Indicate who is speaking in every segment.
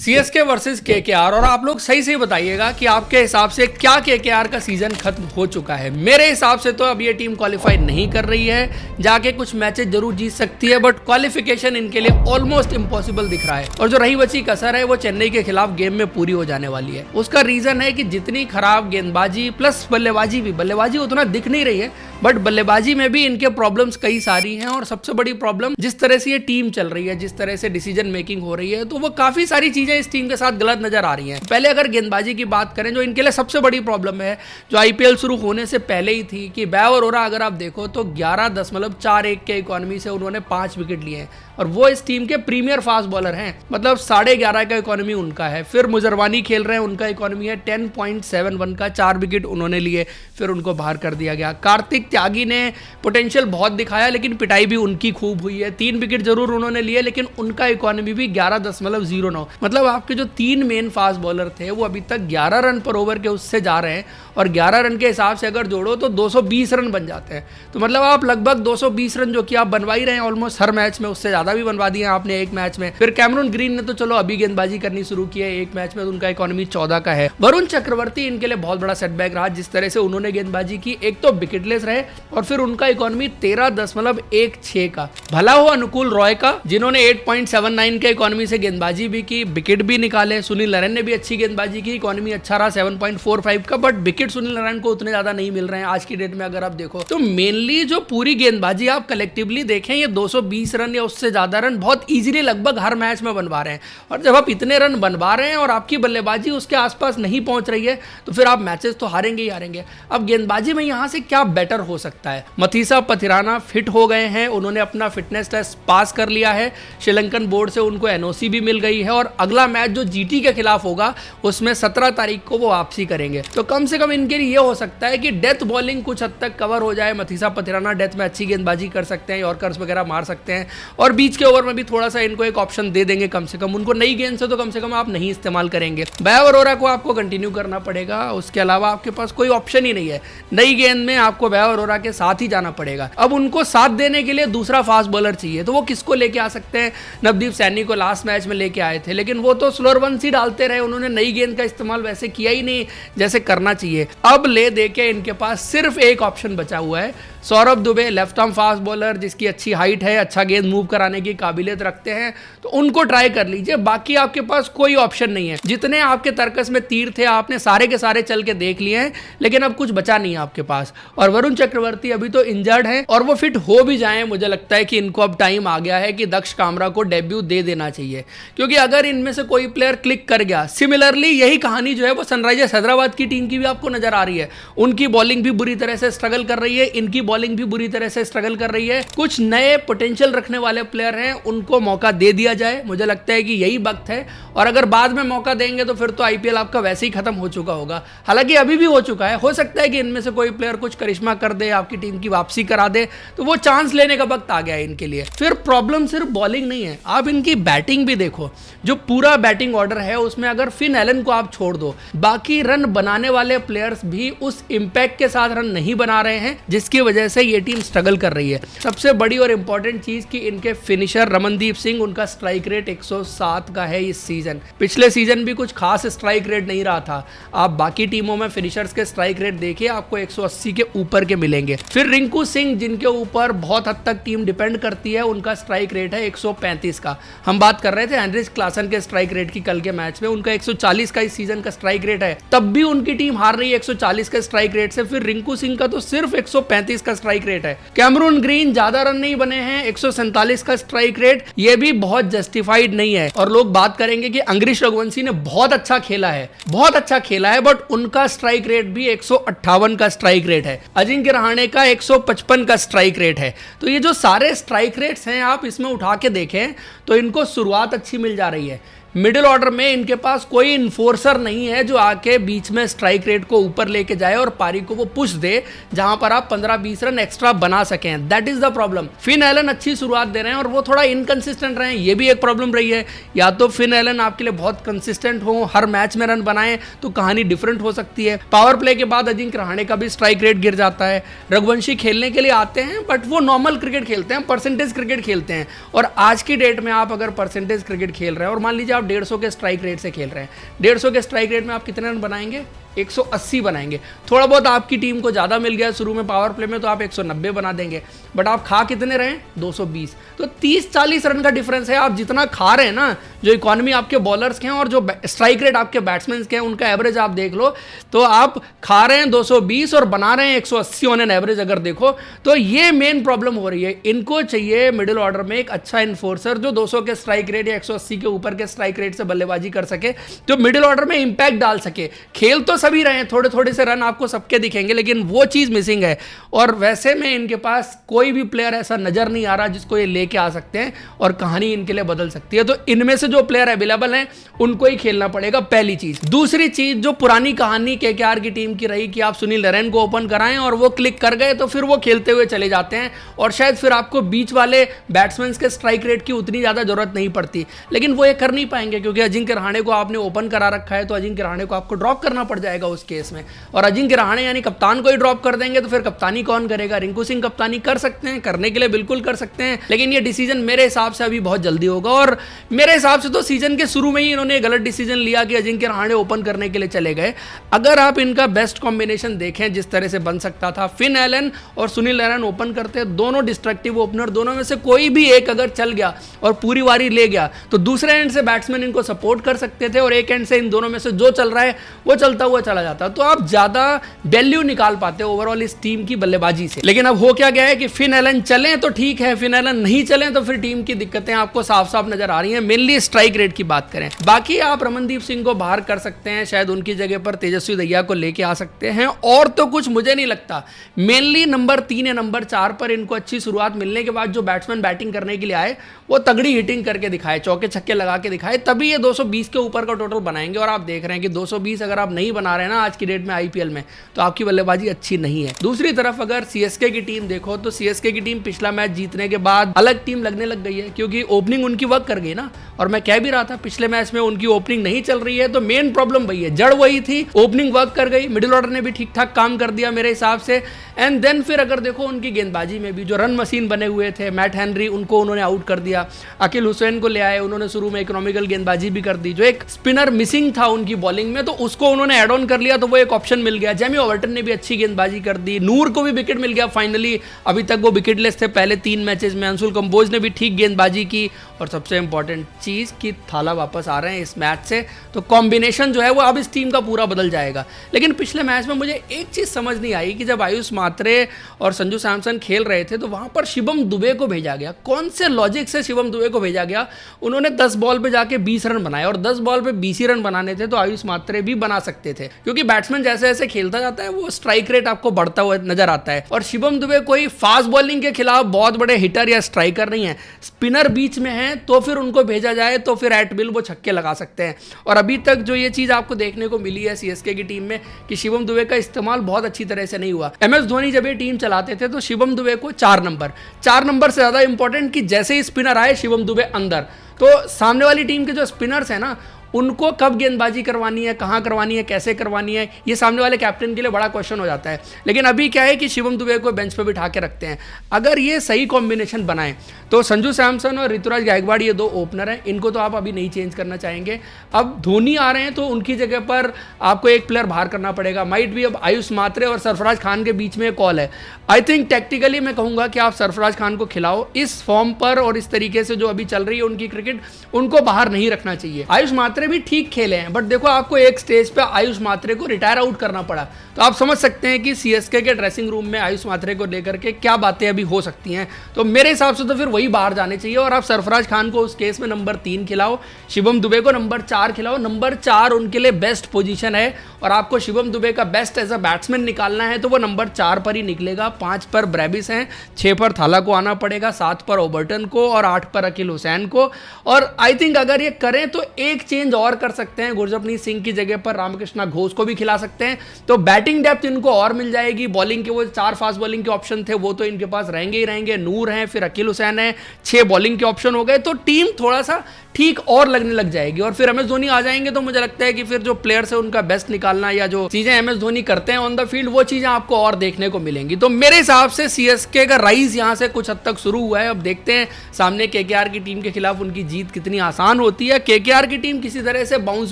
Speaker 1: CSK versus KKR. और आप लोग सही से बताइएगा कि आपके हिसाब से क्या केकेआर का सीजन खत्म हो चुका है। मेरे हिसाब से तो अब ये टीम क्वालिफाई नहीं कर रही है, जाके कुछ मैचेस जरूर जीत सकती है, बट क्वालिफिकेशन इनके लिए ऑलमोस्ट इम्पॉसिबल दिख रहा है। और जो रही बची कसर है वो चेन्नई के खिलाफ गेम में पूरी हो जाने वाली है। उसका रीजन है कि जितनी खराब गेंदबाजी प्लस बल्लेबाजी भी, बल्लेबाजी उतना दिख नहीं रही है बट बल्लेबाजी में भी इनके प्रॉब्लम्स कई सारी हैं। और सबसे बड़ी प्रॉब्लम जिस तरह से ये टीम चल रही है, जिस तरह से डिसीजन मेकिंग हो रही है, तो वो काफी सारी चीजें इस टीम के साथ गलत नजर आ रही हैं। पहले अगर गेंदबाजी की बात करें, जो इनके लिए सबसे बड़ी प्रॉब्लम है, जो आईपीएल शुरू होने से पहले ही थी, कि बैव अरोरा अगर आप देखो तो 11.41 के इकोनॉमी से उन्होंने 5 विकेट लिए हैं और वो इस टीम के प्रीमियर फास्ट बॉलर हैं। मतलब 11.5 का इकोनॉमी उनका है। फिर मुजरवानी खेल रहे हैं, उनका इकोनॉमी है 10.71 का, 4 विकेट उन्होंने लिए, फिर उनको बाहर कर दिया गया। कार्तिक त्यागी ने पोटेंशियल बहुत दिखाया लेकिन पिटाई भी उनकी खूब हुई है। 3 विकेट जरूर उन्होंने लिए लेकिन उनका इकोनॉमी भी 11.09। मतलब आपके जो 3 मेन फास्ट बॉलर थे वो अभी तक 11 रन पर ओवर के उससे जा रहे हैं और 11 रन के हिसाब से अगर जोड़ो तो 220 रन बन जाते हैं। तो मतलब आप लगभग 220 रन जो कि आप बनवा ही रहे हैं ऑलमोस्ट हर मैच में, उससे ज्यादा भी बनवा दिए आपने एक मैच में। फिर कैमरून ग्रीन ने तो चलो अभी गेंदबाजी करनी शुरू की है, एक मैच में तो उनका इकोनॉमी 14 का है। वरुण चक्रवर्ती इनके लिए बहुत बड़ा सेटबैक रहा, जिस तरह से उन्होंने गेंदबाजी की, एक तो विकेटलेस रहे और फिर उनका इकोनॉमी 13.16 का। भला हो अनुकूल रॉय का, जिन्होंने 8.79 के इकोनॉमी से गेंदबाजी भी की, विकेट भी निकाले। सुनील नारायण ने भी अच्छी गेंदबाजी की, इकोनॉमी अच्छा रहा 7.45 का, बट विकेट सुनील नारायण को उतने ज्यादा नहीं मिल रहे हैं आज की डेट में अगर आप देखो तो। मेनली जो पूरी गेंदबाजी आप कलेक्टिवली देखें, ये 220 रन या उससे ज्यादा रन बहुत इजीली लगभग हर मैच में बनवा रहे हैं। और जब आप इतने रन बनवा रहे हैं और आपकी बल्लेबाजी उसके आसपास नहीं पहुंच रही है तो फिर आप मैचेस तो हारेंगे ही हारेंगे। अब गेंदबाजी में यहां से क्या बेटर हो सकता है? मथीसा पथिराना फिट हो गए हैं, उन्होंने अपना फिटनेस टेस्ट पास कर लिया है, श्रीलंकन बोर्ड से उनको एनओसी भी मिल गई है और अगला मैच जो जीटी के खिलाफ होगा उसमें 17 तारीख को वो वापसी करेंगे। तो कम से कम इनके लिए ये हो सकता है कि डेथ बॉलिंग कुछ हद तक कवर हो जाए। मथीसा पथिराना डेथ में अच्छी गेंदबाजी कर सकते हैं, यॉर्कर्स वगैरह मार सकते हैं और बीच के ओवर में भी थोड़ा सा इनको एक ऑप्शन दे देंगे। कम से कम उनको नई गेंद से तो कम से कम आप नहीं इस्तेमाल करेंगे। बैव अरोरा को आपको कंटिन्यू करना पड़ेगा, उसके अलावा आपके पास कोई ऑप्शन ही नहीं है। नई गेंद में आपको बैव अरोरा के साथ ही जाना पड़ेगा। अब उनको साथ देने के लिए दूसरा फास्ट बॉलर चाहिए, तो वो किसको लेके आ सकते हैं? नवदीप सैनी को लास्ट मैच में लेके आए थे लेकिन वो तो स्लोअर वंस ही डालते रहे, उन्होंने नई गेंद का इस्तेमाल वैसे किया ही नहीं जैसे करना चाहिए। अब ले दे के इनके पास सिर्फ एक ऑप्शन बचा हुआ है, Saurabh Dubey, left arm fast bowler जिसकी अच्छी हाइट है, अच्छा गेंद मूव कराने की काबिलियत रखते हैं, तो उनको ट्राई कर लीजिए। बाकी आपके पास कोई ऑप्शन नहीं है। जितने आपके तर्कस में तीर थे आपने सारे के सारे चल के देख लिए हैं लेकिन अब कुछ बचा नहीं है आपके पास। और वरुण चक्रवर्ती अभी तो इंजर्ड है और वो फिट हो भी जाएं, मुझे लगता है कि इनको अब टाइम आ गया है कि दक्ष कामरा को डेब्यू दे देना चाहिए, क्योंकि अगर इनमें से कोई प्लेयर क्लिक कर गया, सिमिलरली यही कहानी जो है वो सनराइजर्स हैदराबाद की टीम की भी आपको नजर आ रही है। उनकी बॉलिंग भी बुरी तरह से स्ट्रगल कर रही है, इनकी बॉलिंग भी बुरी तरह से स्ट्रगल कर रही है। कुछ नए पोटेंशियल रखने वाले प्लेयर हैं, उनको मौका दे दिया जाए, मुझे लगता है कि यही वक्त है। और अगर बाद में मौका देंगे तो फिर तो आईपीएल आपका वैसे ही खत्म हो चुका होगा। हालांकि अभी भी हो चुका है, हो सकता है कि इनमें से कोई प्लेयर कुछ करिश्मा कर दे, आपकी टीम की वापसी करा दे, तो वो चांस लेने का वक्त आ गया है इनके लिए। फिर प्रॉब्लम सिर्फ बॉलिंग नहीं है, आप इनकी बैटिंग भी देखो। जो पूरा बैटिंग ऑर्डर है उसमें अगर फिन एलन को आप छोड़ दो, बाकी रन बनाने वाले प्लेयर्स भी उस इंपैक्ट के साथ रन नहीं बना रहे हैं जिसकी वजह से ये टीम स्ट्रगल कर रही है। सबसे बड़ी और इंपॉर्टेंट चीज कि इनके फिनिशर रमनदीप सिंह, उनका स्ट्राइक रेट 107 का है इस सीजन। पिछले सीजन भी कुछ खास स्ट्राइक रेट नहीं रहा था। आप बाकी टीमों में फिनिशर्स के स्ट्राइक रेट देखिए, आपको 180 के ऊपर के मिलेंगे। फिर रिंकू सिंह, जिनके ऊपर बहुत हद तक टीम डिपेंड करती है, उनका स्ट्राइक रेट है 135 का। हम बात कर रहे थे हेनरिच क्लासन के स्ट्राइक रेट की कल के मैच में, उनका 140 का इस सीजन का स्ट्राइक रेट है, तब भी उनकी टीम हार रही है 140 के स्ट्राइक रेट से। फिर रिंकू सिंह का तो सिर्फ 135 का स्ट्राइक रेट है। कैमरून ग्रीन ज्यादा रन नहीं बने हैं, 147 का स्ट्राइक रेट, ये भी बहुत जस्टिफाइड नहीं है। और लोग बात करेंगे कि अंग्रेज रघुवंशी ने बहुत अच्छा खेला है, बहुत अच्छा खेला है, बट उनका स्ट्राइक रेट भी 158 का स्ट्राइक रेट है। अजिंक्य रहाणे का 155 का स्ट्राइक रेट है। तो ये जो सारे स्ट्राइक रेट्स हैं आप इसमें उठा के देखें तो इनको शुरुआत अच्छी मिल जा रही है। मिडिल ऑर्डर में इनके पास कोई इन्फोर्सर नहीं है जो आके बीच में स्ट्राइक रेट को ऊपर लेके जाए और पारी को वो पुश दे जहां पर आप 15-20 रन एक्स्ट्रा बना सकें। That is the problem. Finn Allen अच्छी शुरुआत दे रहे हैं और वो थोड़ा इनकंसिस्टेंट रहे हैं, ये भी एक प्रॉब्लम रही है। या तो फिन एलन आपके लिए बहुत कंसिस्टेंट हो, हर मैच में रन बनाए तो कहानी डिफरेंट हो सकती है। पावर प्ले के बाद अजिंक्य रहाणे का भी स्ट्राइक रेट गिर जाता है। रघुवंशी खेलने के लिए आते हैं बट वो नॉर्मल क्रिकेट खेलते हैं, परसेंटेज क्रिकेट खेलते हैं। और आज की डेट में आप अगर परसेंटेज क्रिकेट खेल रहे हैं और मान लीजिए आप आप 150 के स्ट्राइक रेट से खेल रहे हैं, 150 के स्ट्राइक रेट में आप कितने रन बनाएंगे? 180 बनाएंगे। थोड़ा बहुत आपकी टीम को ज़्यादा मिल गया शुरू में पावर प्ले में तो आप 190 बना देंगे, बट आप खा कितने रहे हैं? 220। तो 30-40 रन का डिफरेंस है। आप जितना खा रहे हैं ना, जो इकोनॉमी आपके बॉलर्स के हैं और जो स्ट्राइक रेट आपके बैट्समैन के हैं, उनका एवरेज आप देख लो, तो आप खा रहे हैं 220 और बना रहे हैं 180 ऑन एन एवरेज अगर देखो तो। ये मेन प्रॉब्लम हो रही है। इनको चाहिए मिडिल ऑर्डर में एक अच्छा इन्फोर्सर जो 200 के स्ट्राइक रेट या 180 के ऊपर के स्ट्राइक रेट से बल्लेबाजी कर सके, जो मिडिल ऑर्डर में इंपैक्ट डाल सके। खेल तो सभी रहे हैं, थोड़े थोड़े से रन आपको सबके दिखेंगे, लेकिन वो चीज़ मिसिंग है। और वैसे में इनके पास कोई भी प्लेयर ऐसा नजर नहीं आ रहा जिसको ये लेके आ सकते हैं और कहानी इनके लिए बदल सकती है। तो इनमें से जो प्लेयर अवेलेबल हैं उनको ही खेलना पड़ेगा, पहली चीज। दूसरी चीज, जो पुरानी कहानी केकेआर की टीम की रही कि आप सुनील नरेन को ओपन कराएं और वो क्लिक कर गए तो फिर वो खेलते हुए चले जाते हैं और शायद फिर आपको बीच वाले बैट्समैन के स्ट्राइक रेट की उतनी ज्यादा जरूरत नहीं पड़ती। लेकिन वो ये कर नहीं पाएंगे क्योंकि अजिंक्य रहाणे को आपने ओपन करा रखा है, तो अजिंक्य रहाणे को आपको ड्रॉप करना पड़ जाएगा उस केस में। और अजिंक्य रहाणे यानी कप्तान को ही ड्रॉप कर देंगे तो फिर कप्तानी कौन करेगा? रिंकू सिंह कप्तानी कर सकते हैं, करने के लिए बिल्कुल कर सकते हैं, लेकिन ये डिसीजन मेरे हिसाब से अभी बहुत जल्दी होगा। और मेरे हिसाब से तो सीजन के शुरू में ही इन्होंने गलत डिसीजन लिया कि अजिंक्य रहाणे ओपन करने के लिए चले गए। अगर आप इनका बेस्ट कॉम्बिनेशन देखें जिस तरह से बन सकता था, फिन एलन और सुनील नरेन ओपन करते, दोनों डिस्ट्रक्टिव ओपनर, दोनों में से कोई भी एक अगर चल गया और पूरी वारी ले गया तो दूसरे एंड से बैट्समैन इनको सपोर्ट कर सकते थे और एक एंड से इन दोनों में से जो चल रहा है वो चलता हुआ चला जाता, तो आप ज्यादा वैल्यू निकाल पाते ओवरऑल इस टीम की बल्लेबाजी से। लेकिन अब हो क्या गया है कि फिन एलन चलें तो ठीक है, फिन एलन नहीं चलें तो फिर टीम की दिक्कतें आपको साफ साफ नजर आ रही हैं। मेनली स्ट्राइक रेट की बात करें, बाकी आप रमनदीप सिंह को बाहर कर सकते हैं, शायद उनकी जगह पर तेजस्वी दहिया को लेके आ सकते हैं, और तो कुछ मुझे नहीं लगता। मेनली नंबर 3 या नंबर 4 पर इनको अच्छी शुरुआत मिलने के बाद जो बैट्समैन बैटिंग करने के लिए आए वो तगड़ी हिटिंग करके दिखाए, चौके छक्के लगा के दिखाए, तभी ये 220 के ऊपर का टोटल बनाएंगे। और आप देख रहे हैं कि 220 अगर आप नहीं बना रहे हैं ना आज की डेट में आईपीएल में, तो आपकी बल्लेबाजी अच्छी नहीं है। दूसरी तरफ अगर सीएसके की टीम देखो तो सीएसके की टीम पिछला मैच जीतने के बाद अलग टीम लगने लग गई है, क्योंकि ओपनिंग उनकी वर्क कर गई ना। और मैं कह भी रहा था पिछले मैच में उनकी ओपनिंग नहीं चल रही है, तो मेन प्रॉब्लम वही है, जड़ वही थी, ओपनिंग वर्क कर गई, मिडिल ऑर्डर ने भी ठीक ठाक काम कर दिया मेरे हिसाब से। एंड देन फिर अगर देखो उनकी गेंदबाजी में भी जो रन मशीन बने हुए थे, मैट हेनरी, उनको उन्होंने आउट कर दिया, अकील हुसैन को ले आए, उन्होंने शुरू में इकोनॉमिकल गेंदबाजी भी कर दी, जो एक स्पिनर मिसिंग था उनकी बॉलिंग में तो उसको उन्होंने एड ऑन कर लिया, तो वो एक ऑप्शन मिल गया। जेमी ओवर्टन ने भी अच्छी गेंदबाजी कर दी, नूर को भी विकेट मिल गया फाइनली, अभी तक वो विकेटलेस थे पहले 3 मैचेस में। अंशुल कंबोज ने भी ठीक गेंदबाजी की, और सबसे इंपॉर्टेंट चीज कि थाला वापस आ रहे हैं इस मैच से, तो कॉम्बिनेशन जो है वो अब इस टीम का पूरा बदल जाएगा। लेकिन पिछले मैच में मुझे एक चीज समझ नहीं आई कि जब आयुष मात्रे और संजू सैमसन खेल रहे थे तो वहां पर शिवम दुबे को भेजा गया। कौन से लॉजिक से शिवम दुबे को भेजा गया? उन्होंने 10 बॉल पे जाके 20 रन बनाए, और 10 बॉल पे 20 ही रन बनाने थे तो आयुष मात्रे भी बना सकते थे, क्योंकि बैट्समैन जैसे जैसे खेलता जाता है वो स्ट्राइक रेट आपको बढ़ता हुआ नजर आता है। और शिवम दुबे कोई फास्ट बॉलिंग के खिलाफ बहुत बड़े हिटर या स्ट्राइकर नहीं है, स्पिनर बीच में है, तो फिर उनको भेजा जाए तो फिर एट विल वो छक्के लगा सकते हैं। और अभी तक जो ये चीज आपको देखने को मिली है सीएसके की टीम में कि शिवम दुबे का इस्तेमाल बहुत अच्छी तरह से नहीं हुआ। एमएस धोनी जब ये टीम चलाते थे तो शिवम दुबे को 4 नंबर से ज्यादा इंपॉर्टेंट कि जैसे ही स्पिनर आए शिवम दुबे अंदर, तो सामने वाली टीम के जो स्पिनर्स है ना उनको कब गेंदबाजी करवानी है, कहां करवानी है, कैसे करवानी है, ये सामने वाले कैप्टन के लिए बड़ा क्वेश्चन हो जाता है। लेकिन अभी क्या है कि शिवम दुबे को बेंच पे बिठा के रखते हैं। अगर ये सही कॉम्बिनेशन बनाए तो संजू सैमसन और ऋतुराज गायकवाड़ ये 2 ओपनर हैं, इनको तो आप अभी नहीं चेंज करना चाहेंगे। अब धोनी आ रहे हैं तो उनकी जगह पर आपको एक प्लेयर बाहर करना पड़ेगा, माइट भी अब आयुष मात्रे और सरफराज खान के बीच में कॉल है। आई थिंक टैक्टिकली मैं कहूंगा कि आप सरफराज खान को खिलाओ, इस फॉर्म पर और इस तरीके से जो अभी चल रही है उनकी क्रिकेट, उनको बाहर नहीं रखना चाहिए। आयुष मात्रे भी ठीक खेले हैं, बट देखो आपको एक स्टेज पे आयुष मात्रे को रिटायर आउट करना पड़ा, तो आप समझ सकते हैं कि सीएसके के ड्रेसिंग रूम में आयुष मात्रे को लेकर के क्या बातें अभी हो सकती हैं। तो मेरे हिसाब से तो फिर वही बाहर जाने चाहिए, और आप सरफराज खान को उस केस में नंबर 3 खिलाओ, शिवम दुबे को नंबर 4 खिलाओ। नंबर 4 उनके लिए बेस्ट पोजीशन है, और आपको शिवम दुबे का बेस्ट एज अ बैट्समैन निकालना है तो वो नंबर 4 पर ही निकलेगा। 5 पर ब्रेविस हैं, 6 पर थाला को आना पड़ेगा, 7 पर ओबर्टन को, और 8 पर अकील हुसैन को। और आई थिंक अगर ये करें तो एक चेंज और कर सकते हैं, गुरजपनीत सिंह की जगह पर रामकृष्णा घोष को भी खिला सकते हैं, तो बैटिंग डेप्थ इनको और मिल जाएगी। बॉलिंग के वो 4 फास्ट बॉलिंग के ऑप्शन थे वो तो इनके पास रहेंगे ही रहेंगे, नूर हैं, फिर अकील हुसैन है, 6 बॉलिंग के ऑप्शन हो गए, तो टीम थोड़ा सा ठीक और लगने लग जाएगी। और फिर एमएस धोनी आ जाएंगे तो मुझे लगता है कि फिर जो प्लेयर्स है उनका बेस्ट निकाल निकालना या जो चीजें MS धोनी करते हैं ऑन द फील्ड, वो चीजें आपको और देखने को मिलेंगी। तो मेरे हिसाब से CSK का राइज यहां से कुछ हद तक शुरू हुआ है। अब देखते हैं सामने KKR की टीम के खिलाफ उनकी जीत कितनी आसान होती है। KKR की टीम किसी तरह से बाउंस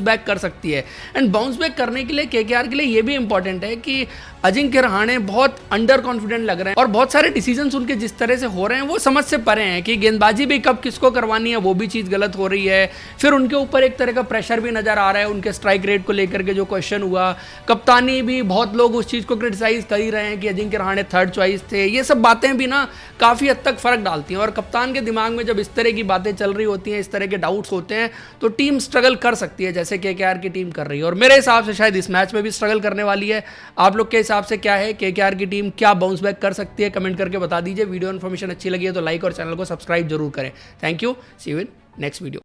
Speaker 1: बैक कर सकती है, एंड बाउंस बैक करने के लिए KKR के लिए ये भी इंपॉर्टेंट है कि अजिंक्य रहाणे बहुत अंडर कॉन्फिडेंट लग रहे हैं और बहुत सारे डिसीजंस उनके जिस तरह से हो रहे हैं वो समझ से परे हैं कि गेंदबाजी भी कब किसको करवानी है वो भी चीज़ गलत हो रही है। फिर उनके ऊपर एक तरह का प्रेशर भी नजर आ रहा है, उनके स्ट्राइक रेट को लेकर के जो क्वेश्चन हुआ, कप्तानी भी बहुत लोग उस चीज़ को क्रिटिसाइज कर ही रहे हैं कि अजिंक्य रहाणे थर्ड चॉइस थे। ये सब बातें भी ना काफ़ी हद तक फर्क डालती हैं, और कप्तान के दिमाग में जब इस तरह की बातें चल रही होती हैं, इस तरह के डाउट्स होते हैं, तो टीम स्ट्रगल कर सकती है जैसे KKR की टीम कर रही है। और मेरे हिसाब से शायद इस मैच में भी स्ट्रगल करने वाली है। आप लोग के हिसाब से क्या है, KKR की टीम क्या बाउंस बैक कर सकती है? कमेंट करके बता दीजिए। वीडियो इन्फॉर्मेशन अच्छी लगी है तो लाइक और चैनल को सब्सक्राइब जरूर करें। Thank you, see you in next video.